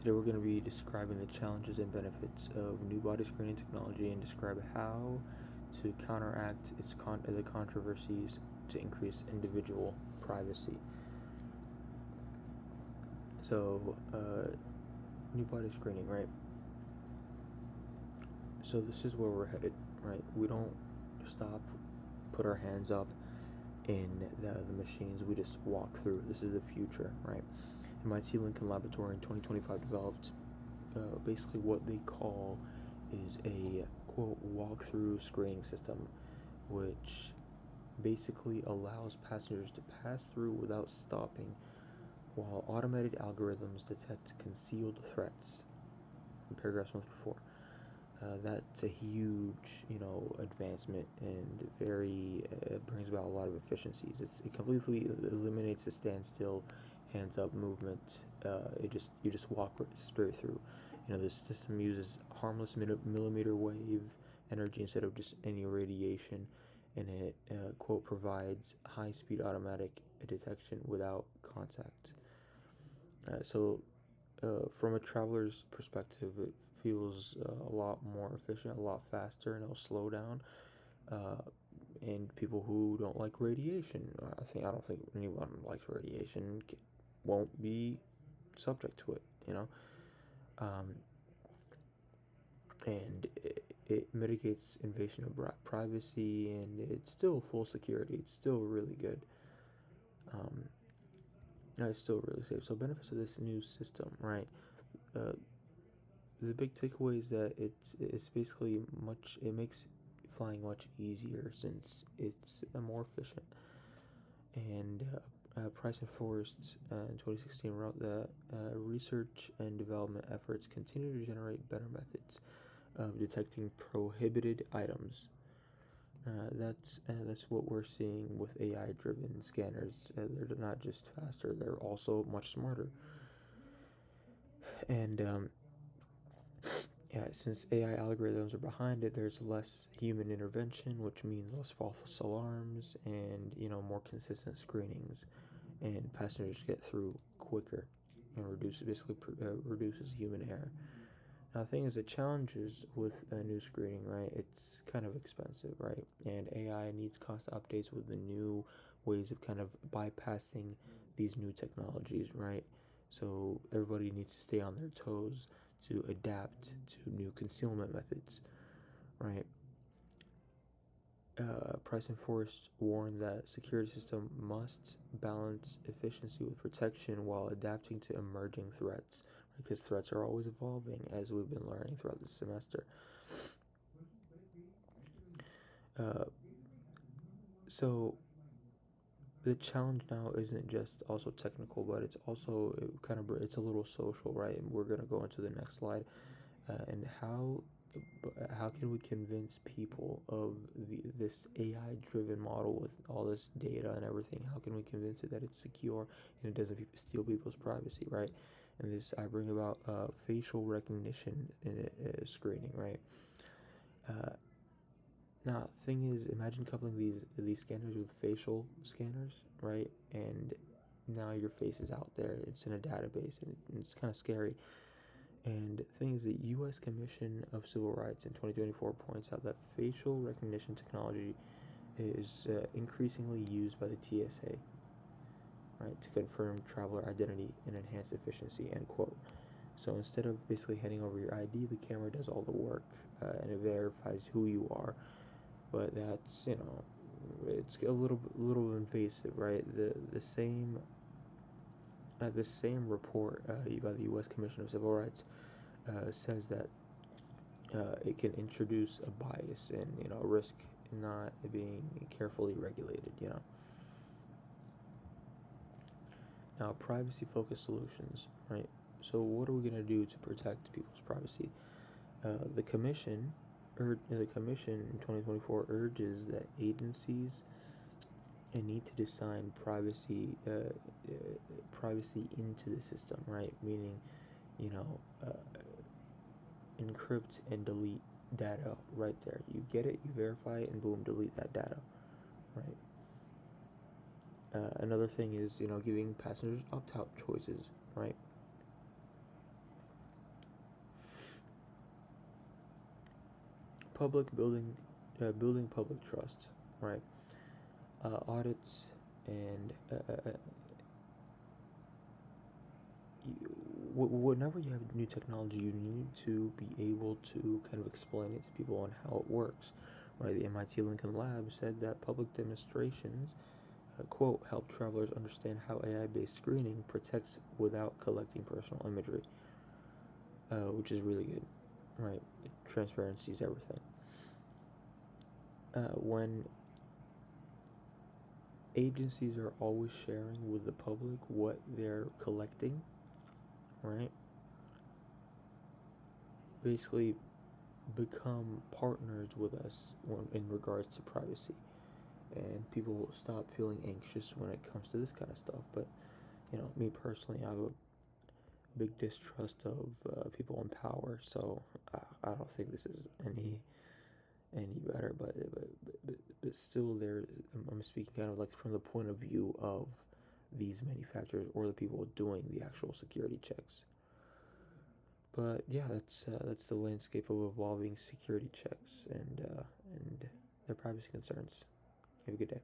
Today we're going to be describing the challenges and benefits of new body screening technology and describe how to counteract the controversies to increase individual privacy. So, new body screening, right? So this is where we're headed, right? We don't stop, put our hands up in the machines. We just walk through. This is the future, right? MIT Lincoln Laboratory in 2025 developed basically what they call is a quote walkthrough screening system, which basically allows passengers to pass through without stopping while automated algorithms detect concealed threats. In paragraphs 1 through 4. That's a huge, advancement and very brings about a lot of efficiencies. It completely eliminates the standstill, hands up movement. You just walk straight through. This system uses harmless millimeter wave energy instead of just any radiation, and it quote provides high speed automatic detection without contact. From a traveler's perspective, it feels a lot more efficient, a lot faster, and it'll slow down. And people who don't like radiation, I don't think anyone likes radiation, won't be subject to it. And it mitigates invasion of privacy, and it's still full security. It's still really good. It's still really safe. So benefits of this new system, right? The big takeaway is that it's basically it makes flying much easier since it's more efficient. And Price and Forrest in 2016 wrote that research and development efforts continue to generate better methods of detecting prohibited items. That's what we're seeing with AI-driven scanners. They're not just faster; they're also much smarter. And since AI algorithms are behind it, there's less human intervention, which means less false alarms and more consistent screenings, and passengers get through quicker and reduces human error. Now, the thing is, the challenges with new screening, right? It's kind of expensive, right? And AI needs constant updates with the new ways of kind of bypassing these new technologies, right? So everybody needs to stay on their toes to adapt to new concealment methods, right? Price and Forrest warned that security system must balance efficiency with protection while adapting to emerging threats, because threats are always evolving, as we've been learning throughout this semester. So the challenge now isn't just also technical, but it's also it's a little social, right? And we're gonna go into the next slide, and how can we convince people of this AI driven model with all this data and everything? How can we convince it that it's secure and it doesn't steal people's privacy, right? And this I bring about facial recognition in screening, right? Now, the thing is, imagine coupling these scanners with facial scanners, right? And now your face is out there. It's in a database, and it's kind of scary. And the thing is, the U.S. Commission of Civil Rights in 2024 points out that facial recognition technology is increasingly used by the TSA, right, to confirm traveler identity and enhance efficiency, end quote. So instead of basically handing over your ID, the camera does all the work, and it verifies who you are. But that's it's a little invasive, right? The same report by the U.S. Commission of Civil Rights says that it can introduce a bias and risk not being carefully regulated. Now, privacy-focused solutions, right? So, what are we gonna do to protect people's privacy? The commission in 2024 urges that agencies need to design privacy into the system, right? Meaning, encrypt and delete data right there. You get it, you verify it, and boom, delete that data, right? Another thing is, giving passengers opt-out choices, right? building public trust, right? Audits and whenever you have new technology, you need to be able to kind of explain it to people on how it works, right? The MIT Lincoln Lab said that public demonstrations, quote, help travelers understand how AI-based screening protects without collecting personal imagery, which is really good, right? Transparency is everything. When agencies are always sharing with the public what they're collecting, right? Basically become partners with us in regards to privacy, and people will stop feeling anxious when it comes to this kind of stuff. But me personally, I have a big distrust of people in power, so I don't think this is any better. But still, I'm speaking kind of like from the point of view of these manufacturers or the people doing the actual security checks. But yeah, that's the landscape of evolving security checks and their privacy concerns. Have a good day.